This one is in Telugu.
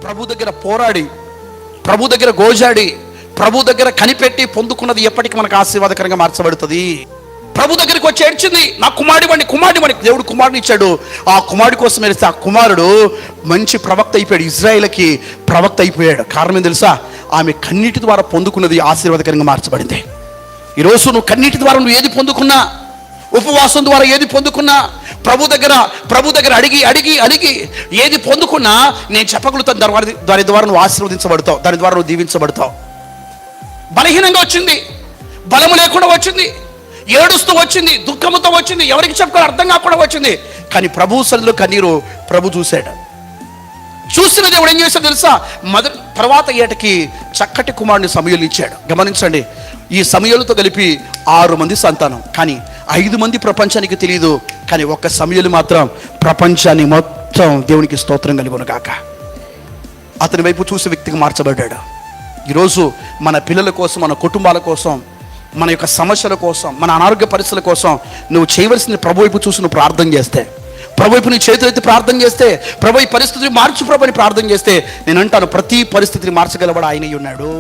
ప్రభు దగ్గర పోరాడి, ప్రభు దగ్గర గోజాడి, ప్రభు దగ్గర కనిపెట్టి పొందుకున్నది ఎప్పటికీ మనకు ఆశీర్వాదకరంగా మార్చబడుతుంది. ప్రభు దగ్గరికి వచ్చి ఏడ్చింది, నా కుమారుడిని దేవుడు కుమారుని ఇచ్చాడు. ఆ కుమారుడి కోసం ఏడిస్తే ఆ కుమారుడు మంచి ప్రవక్త అయిపోయాడు, ఇజ్రాయేల్కి ప్రవక్త అయిపోయాడు. కారణం ఏం తెలుసా? ఆమె కన్నీటి ద్వారా పొందుకున్నది ఆశీర్వాదకరంగా మార్చబడింది. ఈరోజు నువ్వు కన్నీటి ద్వారా నువ్వు ఏది పొందుకున్నా, ఉపవాసం ద్వారా ఏది పొందుకున్నా, ప్రభు దగ్గర అడిగి ఏది పొందుకున్నా నేను చెప్పగలుగుతాను, దాని ద్వారా నువ్వు ఆశీర్వదించబడతావు, దాని ద్వారా నువ్వు దీవించబడతావు. బలహీనంగా వచ్చింది, బలము లేకుండా వచ్చింది, ఏడుస్తూ వచ్చింది, దుఃఖముతో వచ్చింది, ఎవరికి చెప్పుకోవాలి అర్థం కాకుండా వచ్చింది. కానీ ప్రభు సన్నిధిలో కన్నీరు ప్రభు చూశాడు. చూసిన దేవుడు ఏం చేశాడు తెలుసా? తర్వాత ఏటకి చక్కటి కుమారుని సమూయేలు ఇచ్చాడు. గమనించండి, ఈ సమూయేలుతో కలిపి 6 మంది సంతానం, కానీ 5 మంది ప్రపంచానికి తెలియదు. కానీ ఒక్క సమూయేలు మాత్రం ప్రపంచాన్ని మొత్తం దేవునికి స్తోత్రం కలుగును గాక. అతని వైపు చూసే వ్యక్తిగా మార్చబడ్డాడు. ఈరోజు మన పిల్లల కోసం, మన కుటుంబాల కోసం, మన యొక్క సమస్యల కోసం, మన అనారోగ్య పరిస్థితుల కోసం నువ్వు చేయవలసింది ప్రభు వైపు చూసి నువ్వు ప్రార్థన చేస్తే, ప్రభు వైపు నీ చేతులెత్తి ప్రార్థన చేస్తే, ప్రభు ఈ పరిస్థితిని మార్చు ప్రభు అని ప్రార్థన చేస్తే, నేను అంటాను ప్రతి పరిస్థితిని మార్చగలవాడు ఆయనే ఉన్నాడు.